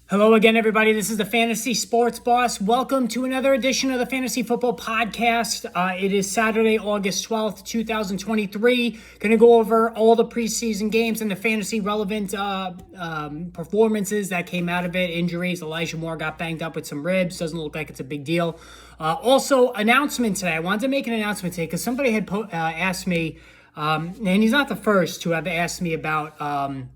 Hello again, everybody. This is the Fantasy Sports Boss. Welcome to another edition of the Fantasy Football Podcast. It is Saturday, August 12th, 2023. Going to go over all the preseason games and the fantasy relevant performances that came out of it. Injuries. Elijah Moore got banged up with some ribs. Doesn't look like it's a big deal. Also, announcement today. I wanted to make an announcement today because somebody had asked me, and he's not the first to have asked me about...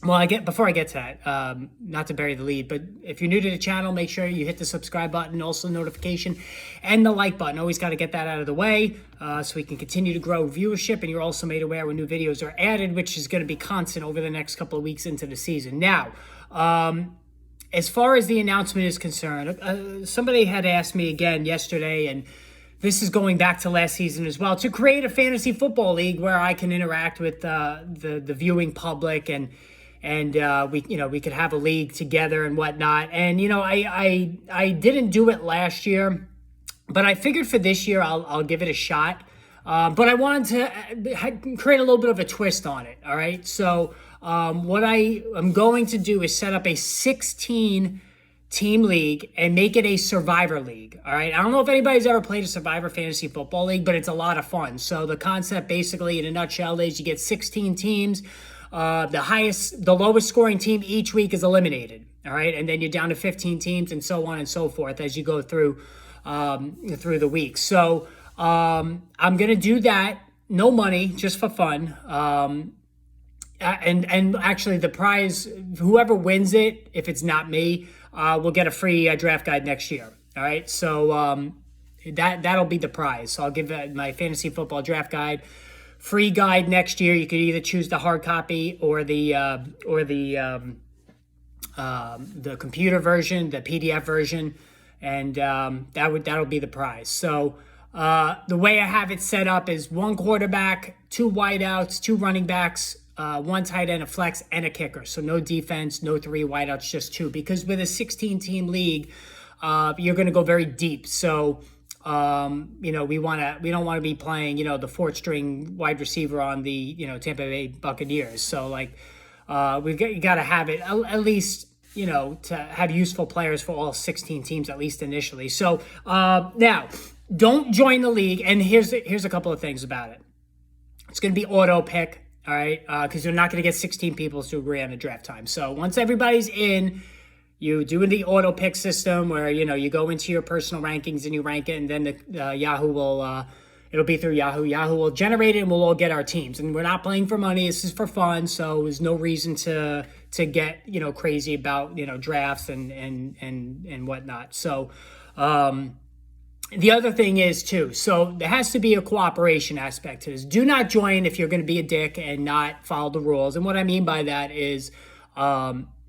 Before I get to that, not to bury the lead, but if you're new to the channel, make sure you hit the subscribe button, also notification, and the like button. Always got to get that out of the way so we can continue to grow viewership, and you're also made aware when new videos are added, which is going to be constant over the next couple of weeks into the season. Now, as far as the announcement is concerned, somebody had asked me again yesterday, and this is going back to last season as well, to create a fantasy football league where I can interact with the viewing public and we could have a league together and whatnot. And, I didn't do it last year, but I figured for this year, I'll give it a shot. But I wanted to create a little bit of a twist on it. All right. So, what I am going to do is set up a 16 team league and make it a survivor league. All right. I don't know if anybody's ever played a survivor fantasy football league, but it's a lot of fun. So the concept basically in a nutshell is you get 16 teams. The lowest scoring team each week is eliminated. All right. And then you're down to 15 teams and so on and so forth as you go through the week. So, I'm going to do that. No money, just for fun. And actually the prize, whoever wins it, if it's not me, will get a free draft guide next year. All right. So, that'll be the prize. So I'll give my fantasy football draft guide. Free guide next year. You could either choose the hard copy or the computer version, the PDF version, and that'll be the prize. So the way I have it set up is one quarterback, two wideouts, two running backs, one tight end, a flex, and a kicker. So no defense, no three wideouts, just two. Because with a 16-team league, you're going to go very deep. So. We don't want to be playing, the fourth string wide receiver on the, Tampa Bay Buccaneers. So you got to have it at least, to have useful players for all 16 teams, at least initially. So, now don't join the league. And here's a couple of things about it. It's going to be auto pick. All right. Cause you're not going to get 16 people to agree on a draft time. So once everybody's in, you do the auto pick system where, you go into your personal rankings and you rank it, and then the Yahoo will, it'll be through Yahoo. Yahoo will generate it and we'll all get our teams. And we're not playing for money. This is for fun. So there's no reason to get, crazy about, drafts and whatnot. So, the other thing is too, so there has to be a cooperation aspect to this. Do not join if you're going to be a dick and not follow the rules. And what I mean by that is,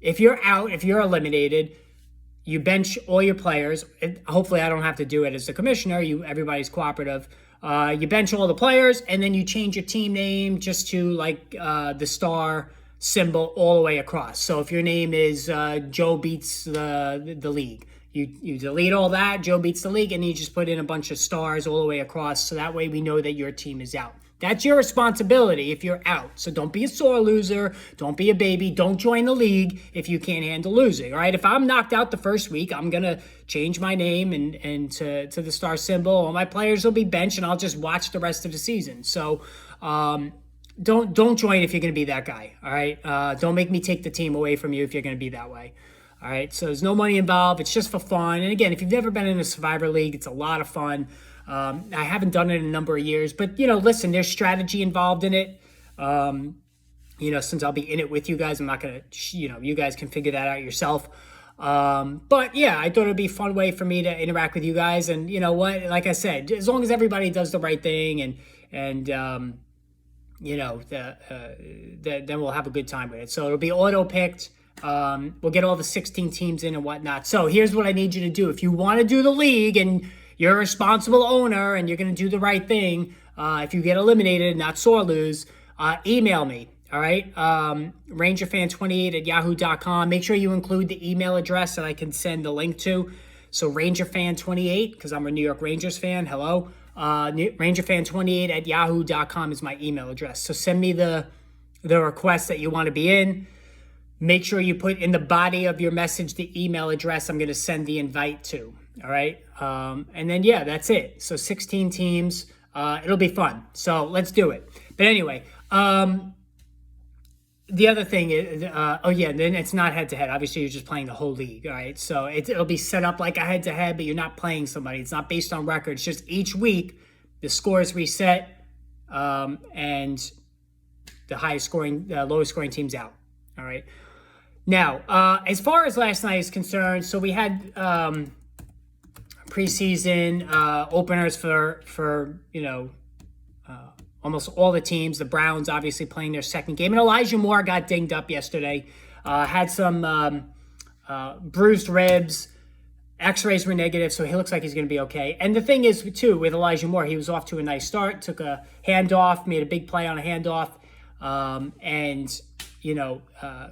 if you're out, if you're eliminated, you bench all your players. Hopefully I don't have to do it as the commissioner. Everybody's cooperative. You bench all the players, and then you change your team name just to the star symbol all the way across. So if your name is Joe Beats the League, you delete all that, Joe Beats the League, and you just put in a bunch of stars all the way across. So that way we know that your team is out. That's your responsibility if you're out. So don't be a sore loser. Don't be a baby. Don't join the league if you can't handle losing. All right. If I'm knocked out the first week, I'm going to change my name and to the star symbol. All my players will be benched and I'll just watch the rest of the season. So don't join if you're going to be that guy. All right. Don't make me take the team away from you if you're going to be that way. All right. So there's no money involved. It's just for fun. And again, if you've never been in a Survivor League, it's a lot of fun. I haven't done it in a number of years, but, listen, there's strategy involved in it. Since I'll be in it with you guys, I'm not going to, you guys can figure that out yourself. But yeah, I thought it'd be a fun way for me to interact with you guys. And you know what, like I said, as long as everybody does the right thing and then we'll have a good time with it. So it'll be auto picked. We'll get all the 16 teams in and whatnot. So here's what I need you to do. If you want to do the league and you're a responsible owner and you're going to do the right thing, if you get eliminated, not sore lose, email me. All right. Rangerfan28@yahoo.com. Make sure you include the email address that I can send the link to. So Rangerfan28, because I'm a New York Rangers fan. Hello. Rangerfan28@yahoo.com is my email address. So send me the request that you want to be in. make sure you put in the body of your message the email address I'm going to send the invite to. All right. And then, yeah, that's it. So 16 teams. It'll be fun. So let's do it. But anyway, the other thing is, then it's not head-to-head. Obviously, you're just playing the whole league, all right? So it'll be set up like a head-to-head, but you're not playing somebody. It's not based on records. Just each week, the score is reset, and the lowest scoring team's out, all right? Now, as far as last night is concerned, so we had preseason openers for almost all the teams. The Browns obviously playing their second game. And Elijah Moore got dinged up yesterday. Had some bruised ribs. X-rays were negative, so he looks like he's going to be okay. And the thing is, too, with Elijah Moore, he was off to a nice start. Took a handoff, made a big play on a handoff.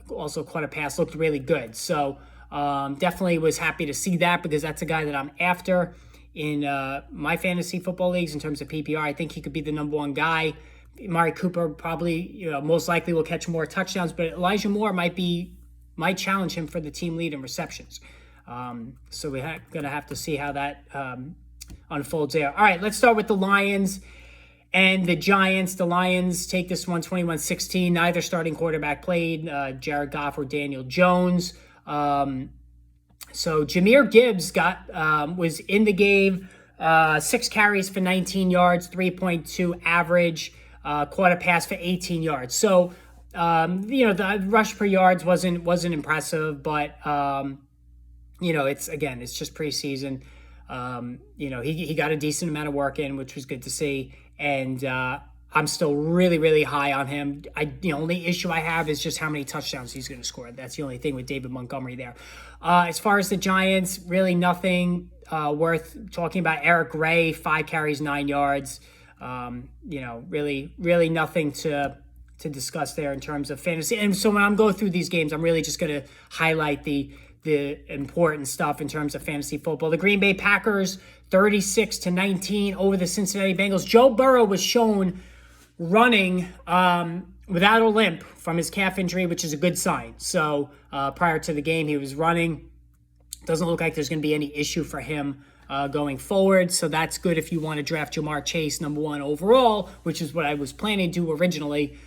Also caught a pass. Looked really good. So definitely was happy to see that because that's a guy that I'm after in my fantasy football leagues in terms of PPR. I think he could be the number one guy. Amari Cooper probably, most likely will catch more touchdowns, but Elijah Moore might challenge him for the team lead in receptions. So we're going to have to see how that unfolds there. All right, let's start with the Lions and the Giants. The Lions take this one 21-16. Neither starting quarterback played, Jared Goff or Daniel Jones. So Jahmyr Gibbs was in the game, 6 carries for 19 yards, 3.2 average, caught a pass for 18 yards. So, the rush per yards wasn't impressive, but, it's just preseason. He got a decent amount of work in, which was good to see. And I'm still really, really high on him. The only issue I have is just how many touchdowns he's going to score. That's the only thing with David Montgomery there. As far as the Giants, really nothing worth talking about. Eric Gray, 5 carries, 9 yards. Really, really nothing to discuss there in terms of fantasy. And so when I'm going through these games, I'm really just going to highlight the important stuff in terms of fantasy football. The Green Bay Packers, 36-19 over the Cincinnati Bengals. Joe Burrow was shown running without a limp from his calf injury, which is a good sign. So prior to the game, he was running. Doesn't look like there's going to be any issue for him going forward. So that's good if you want to draft Jamar Chase number 1 overall, which is what I was planning to do originally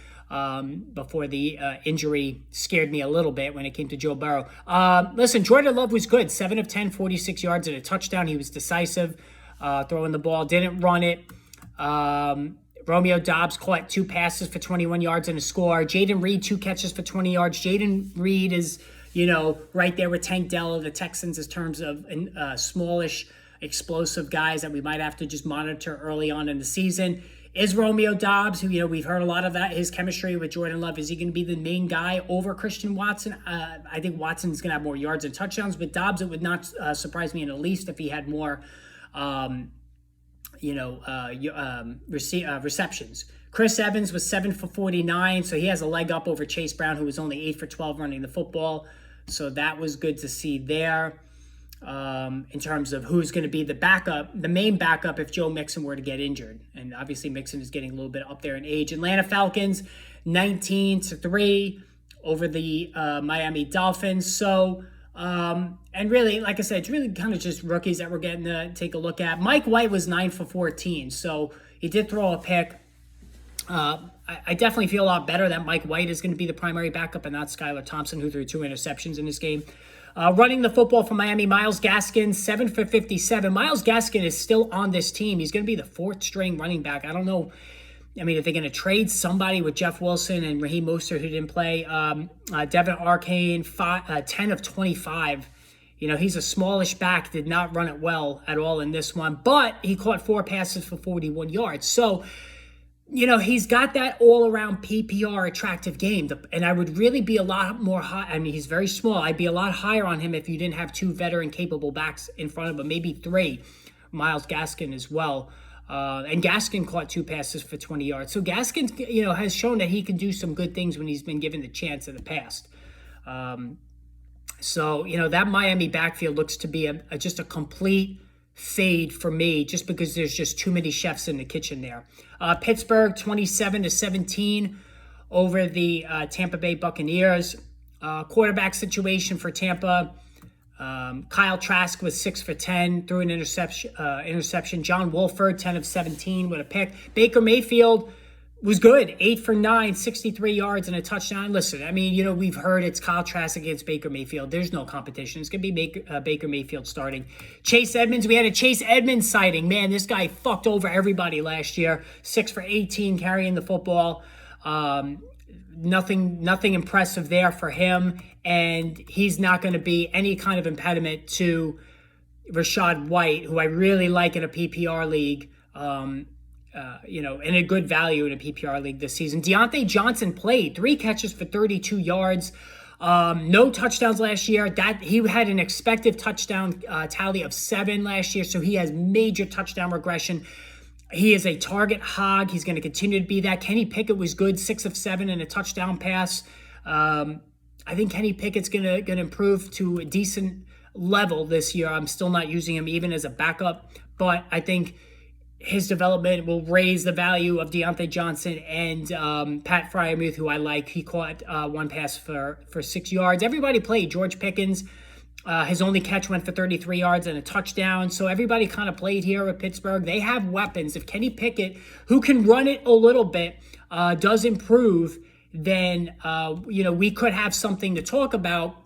before the injury scared me a little bit when it came to Joe Burrow. Listen, Jordan Love was good. 7 of 10, 46 yards and a touchdown. He was decisive throwing the ball, didn't run it. Romeo Doubs caught 2 passes for 21 yards and a score. Jaden Reed, 2 catches for 20 yards. Jaden Reed is, right there with Tank Dell of the Texans in terms of smallish, explosive guys that we might have to just monitor early on in the season. Is Romeo Doubs, who, we've heard a lot of that, his chemistry with Jordan Love, is he going to be the main guy over Christian Watson? I think Watson's going to have more yards and touchdowns, but Doubs, it would not surprise me in the least if he had more receptions. Chris Evans was 7 for 49, so he has a leg up over Chase Brown, who was only 8 for 12 running the football. So that was good to see there in terms of who's going to be the main backup if Joe Mixon were to get injured. And obviously Mixon is getting a little bit up there in age. Atlanta Falcons, 19-3 over the Miami Dolphins. So, and really, like I said, it's really kind of just rookies that we're getting to take a look at. Mike White was 9 for 14, so he did throw a pick. I definitely feel a lot better that Mike White is going to be the primary backup and not Skylar Thompson, who threw 2 interceptions in this game. Running the football for Miami, Myles Gaskin, 7 for 57. Myles Gaskin is still on this team. He's going to be the 4th string running back. I don't know. I mean, if they're going to trade somebody with Jeff Wilson and Raheem Mostert, who didn't play, Devin Arcane, 10 of 25. He's a smallish back, did not run it well at all in this one, but he caught 4 passes for 41 yards. So, he's got that all-around PPR attractive game, and I would really be a lot more high. I mean, he's very small. I'd be a lot higher on him if you didn't have 2 veteran-capable backs in front of him, maybe 3, Myles Gaskin as well. And Gaskin caught 2 passes for 20 yards. So Gaskin, has shown that he can do some good things when he's been given the chance in the past. So, that Miami backfield looks to be just a complete fade for me, just because there's just too many chefs in the kitchen there. Pittsburgh, 27-17 over the Tampa Bay Buccaneers. Quarterback situation for Tampa. Kyle Trask was 6 for 10, threw an interception. John Wolford, 10 of 17 with a pick. Baker Mayfield was good, 8 for 9, 63 yards and a touchdown. Listen, I mean, we've heard it's Kyle Trask against Baker Mayfield. There's no competition. It's going to be Baker Mayfield starting. Chase Edmonds, we had a Chase Edmonds sighting. Man, this guy fucked over everybody last year. 6 for 18 carrying the football. Nothing impressive there for him, and he's not going to be any kind of impediment to Rachaad White, who I really like in a PPR league, and a good value in a PPR league this season. Deontay Johnson played 3 catches for 32 yards, no touchdowns last year. That he had an expected touchdown tally of 7 last year, so he has major touchdown regression. He is a target hog. He's going to continue to be that. Kenny Pickett was good, 6 of 7 and a touchdown pass. I think Kenny Pickett's going to improve to a decent level this year. I'm still not using him even as a backup, but I think his development will raise the value of Deontay Johnson and Pat Freiermuth, who I like. He caught 1 pass for 6 yards. Everybody played. George Pickens. His only catch went for 33 yards and a touchdown. So everybody kind of played here at Pittsburgh. They have weapons. If Kenny Pickett, who can run it a little bit, does improve, then, we could have something to talk about,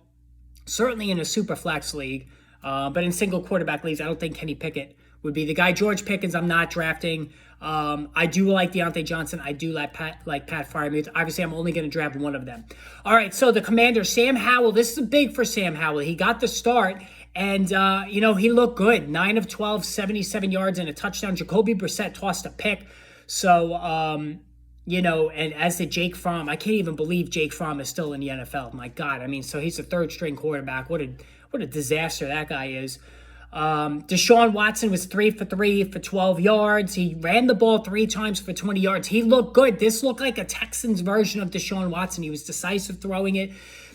certainly in a super flex league. But in single quarterback leagues, I don't think Kenny Pickett would be the guy. George Pickens, I'm not drafting. I do like Deontay Johnson. I do like Pat Freiermuth. Obviously, I'm only going to draft one of them. All right, so the Commanders, Sam Howell. This is big for Sam Howell. He got the start, and, he looked good. 9 of 12, 77 yards and a touchdown. Jacoby Brissett tossed a pick. So, and as did Jake Fromm. I can't even believe Jake Fromm is still in the NFL. My God. I mean, so he's a third-string quarterback. What a disaster that guy is. Deshaun Watson was 3 for 3 for 12 yards. He ran the ball 3 times for 20 yards. He looked good. This looked like a Texans version of Deshaun Watson. He was decisive throwing it.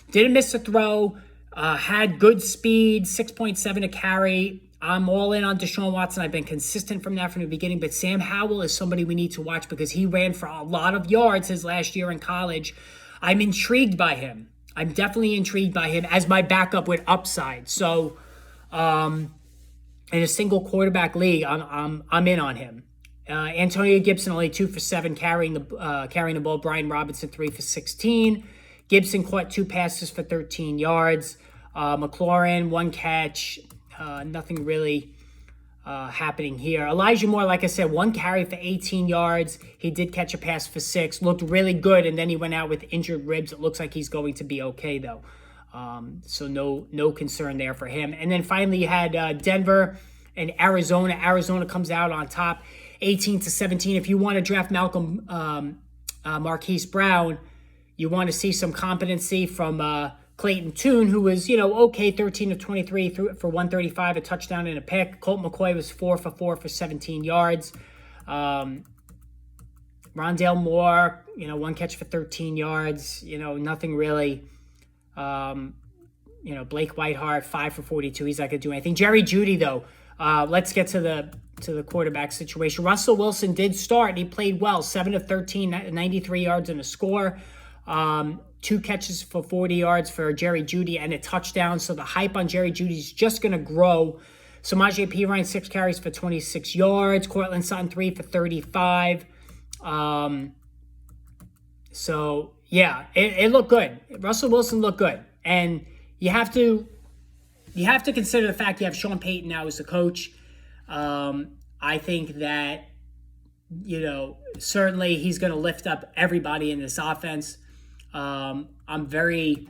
Didn't miss a throw. Had good speed, 6.7 a carry. I'm all in on Deshaun Watson. I've been consistent from the beginning. But Sam Howell is somebody we need to watch because he ran for a lot of yards his last year in college. I'm intrigued by him. I'm definitely intrigued by him as my backup with upside. So, in a single quarterback league, I'm in on him. Antonio Gibson only 2 for 7 carrying the ball. Brian Robinson 3 for 16. Gibson caught 2 passes for 13 yards. McLaurin 1 catch. Nothing really happening here. Elijah Moore, like I said, 1 carry for 18 yards. He did catch a pass for 6. Looked really good, and then he went out with injured ribs. It looks like he's going to be okay though. So no concern there for him. And then finally you had Denver and Arizona. Arizona comes out on top, 18-17. If you want to draft Marquise Brown, you want to see some competency from Clayton Tune, who was, okay, 13 of 23 for 135, a touchdown and a pick. Colt McCoy was 4 for 4 for 17 yards. Rondale Moore, 1 catch for 13 yards. Nothing really. Blake Whiteheart, 5 for 42. He's not going to do anything. Jerry Jeudy, though. Let's get to the quarterback situation. Russell Wilson did start. He played well. 7 of 13, 93 yards and a score. 2 catches for 40 yards for Jerry Jeudy and a touchdown. So the hype on Jerry Jeudy is just going to grow. Samaje Perine, 6 carries for 26 yards. Cortland Sutton, 3 for 35. So, yeah, it looked good. Russell Wilson looked good. And you have to consider the fact you have Sean Payton now as the coach. I think that, certainly he's going to lift up everybody in this offense. I'm very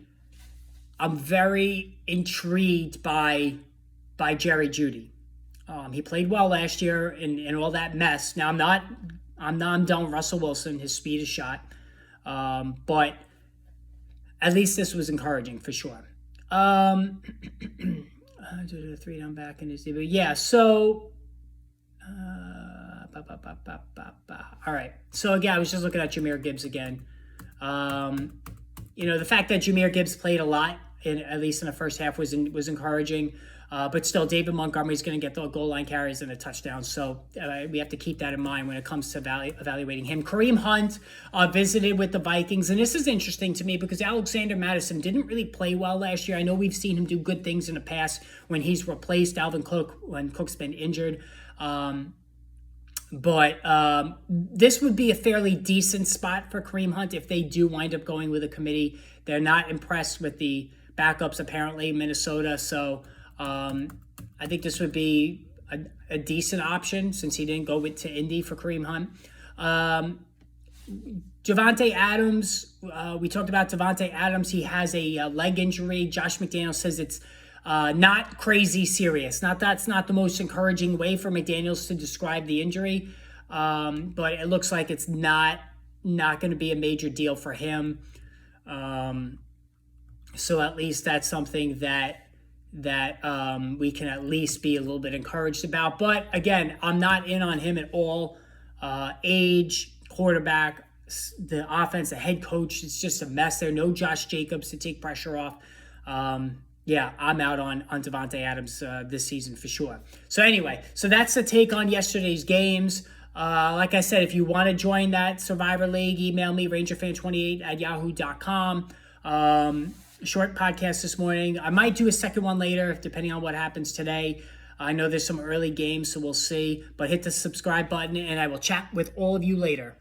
intrigued by Jerry Jeudy. He played well last year in all that mess. Now I'm done with Russell Wilson. His speed is shot. But at least this was encouraging for sure. 3 down back in his debut. Yeah, so all right. So again, I was just looking at Jahmyr Gibbs again. The fact that Jahmyr Gibbs played a lot at least in the first half, was encouraging. But still, David Montgomery's going to get the goal line carries and a touchdown. So we have to keep that in mind when it comes to evaluating him. Kareem Hunt visited with the Vikings. And this is interesting to me because Alexander Mattison didn't really play well last year. I know we've seen him do good things in the past when he's replaced Dalvin Cook when Cook's been injured. But this would be a fairly decent spot for Kareem Hunt if they do wind up going with a committee. They're not impressed with the backups, apparently, in Minnesota. So I think this would be a decent option since he didn't go to Indy for Kareem Hunt. Davante Adams, we talked about Davante Adams. He has a leg injury. Josh McDaniels says it's not crazy serious. That's not the most encouraging way for McDaniels to describe the injury, but it looks like it's not going to be a major deal for him. So at least that's something that we can at least be a little bit encouraged about. But again, I'm not in on him at all. Age, quarterback, the offense, the head coach, it's just a mess there. No Josh Jacobs to take pressure off. Yeah, I'm out on Davante Adams this season for sure. So anyway, so that's the take on yesterday's games. Like I said, if you want to join that Survivor League, email me, rangerfan28@yahoo.com. Short podcast this morning. I might do a second one later, depending on what happens today. I know there's some early games, so we'll see. But hit the subscribe button, and I will chat with all of you later.